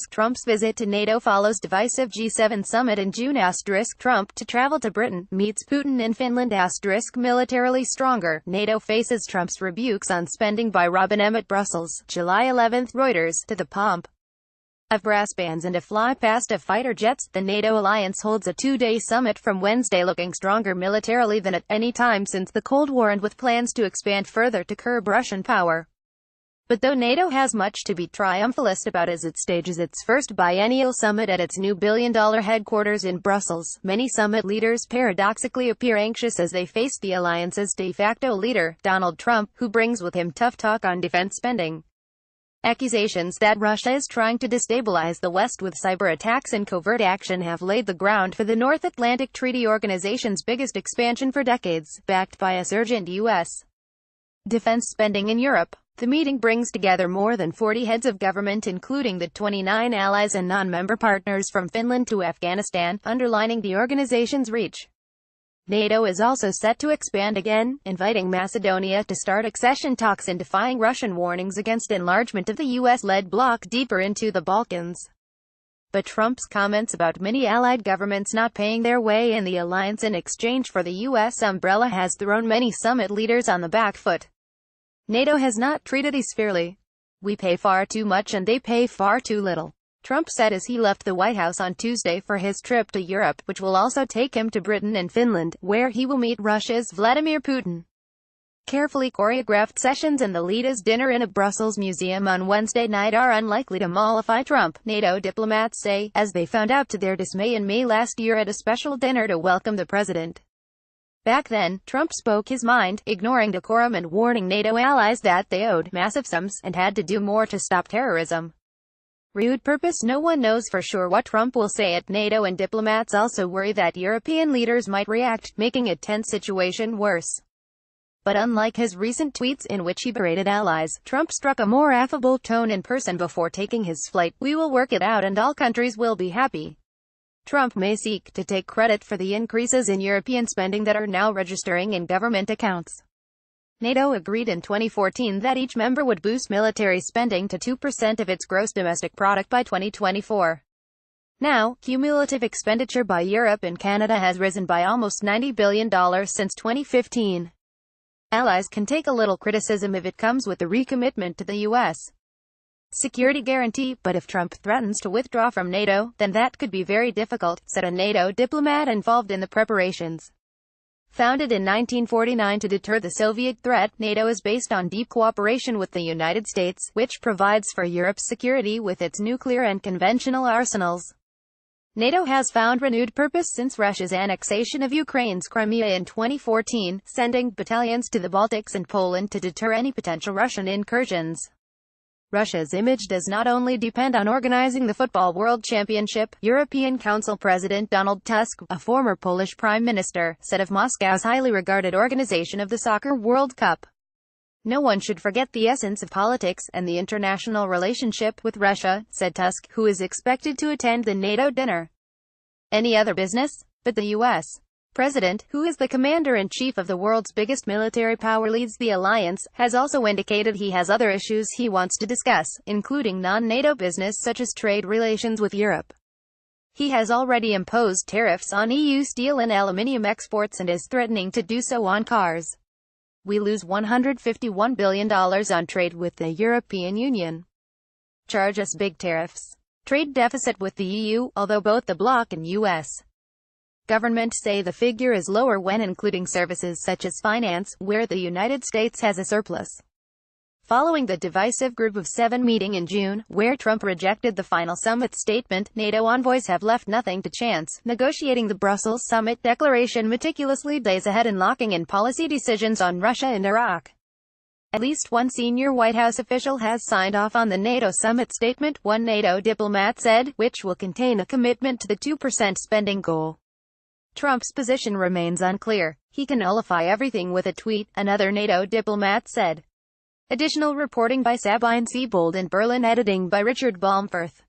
Trump's visit to NATO follows divisive G7 summit in June. Trump to travel to Britain, meets Putin in Finland. Militarily stronger, NATO faces Trump's rebukes on spending by Robin M. at Brussels, July 11. Reuters, to the pomp of brass bands and a fly past of fighter jets, the NATO alliance holds a two-day summit from Wednesday looking stronger militarily than at any time since the Cold War and with plans to expand further to curb Russian power. But though NATO has much to be triumphalist about as it stages its first biennial summit at its new billion-dollar headquarters in Brussels, many summit leaders paradoxically appear anxious as they face the alliance's de facto leader, Donald Trump, who brings with him tough talk on defense spending. Accusations that Russia is trying to destabilize the West with cyber attacks and covert action have laid the ground for the North Atlantic Treaty Organization's biggest expansion for decades, backed by a surge in U.S. defense spending in Europe. The meeting brings together more than 40 heads of government including the 29 allies and non-member partners from Finland to Afghanistan, underlining the organization's reach. NATO is also set to expand again, inviting Macedonia to start accession talks and defying Russian warnings against enlargement of the US-led bloc deeper into the Balkans. But Trump's comments about many allied governments not paying their way in the alliance in exchange for the US umbrella has thrown many summit leaders on the back foot. NATO has not treated us fairly. We pay far too much and they pay far too little, Trump said as he left the White House on Tuesday for his trip to Europe, which will also take him to Britain and Finland, where he will meet Russia's Vladimir Putin. Carefully choreographed sessions and the leaders' dinner in a Brussels museum on Wednesday night are unlikely to mollify Trump, NATO diplomats say, as they found out to their dismay in May last year at a special dinner to welcome the president. Back then, Trump spoke his mind, ignoring decorum and warning NATO allies that they owed massive sums and had to do more to stop terrorism. Renewed purpose. No one knows for sure what Trump will say at NATO, and diplomats also worry that European leaders might react, making a tense situation worse. But unlike his recent tweets in which he berated allies, Trump struck a more affable tone in person before taking his flight. We will work it out and all countries will be happy. Trump may seek to take credit for the increases in European spending that are now registering in government accounts. NATO agreed in 2014 that each member would boost military spending to 2% of its gross domestic product by 2024. Now, cumulative expenditure by Europe and Canada has risen by almost $90 billion since 2015. Allies can take a little criticism if it comes with the recommitment to the U.S. security guarantee, but if Trump threatens to withdraw from NATO, then that could be very difficult, said a NATO diplomat involved in the preparations. Founded in 1949 to deter the Soviet threat, NATO is based on deep cooperation with the United States, which provides for Europe's security with its nuclear and conventional arsenals. NATO has found renewed purpose since Russia's annexation of Ukraine's Crimea in 2014, sending battalions to the Baltics and Poland to deter any potential Russian incursions. Russia's image does not only depend on organizing the Football World Championship, European Council President Donald Tusk, a former Polish Prime Minister, said of Moscow's highly regarded organization of the Soccer World Cup. No one should forget the essence of politics and the international relationship with Russia, said Tusk, who is expected to attend the NATO dinner. Any other business? But the U.S. President, who is the commander-in-chief of the world's biggest military power leads the alliance, has also indicated he has other issues he wants to discuss, including non-NATO business such as trade relations with Europe. He has already imposed tariffs on EU steel and aluminium exports and is threatening to do so on cars. We lose $151 billion on trade with the European Union. Charge us big tariffs. Trade deficit with the EU, although both the bloc and U.S. government say the figure is lower when including services such as finance, where the United States has a surplus. Following the divisive Group of Seven meeting in June, where Trump rejected the final summit statement, NATO envoys have left nothing to chance, negotiating the Brussels summit declaration meticulously days ahead and locking in policy decisions on Russia and Iraq. At least one senior White House official has signed off on the NATO summit statement, one NATO diplomat said, which will contain a commitment to the 2% spending goal. Trump's position remains unclear. He can nullify everything with a tweet, another NATO diplomat said. Additional reporting by Sabine Siebold in Berlin, editing by Richard Baumfirth.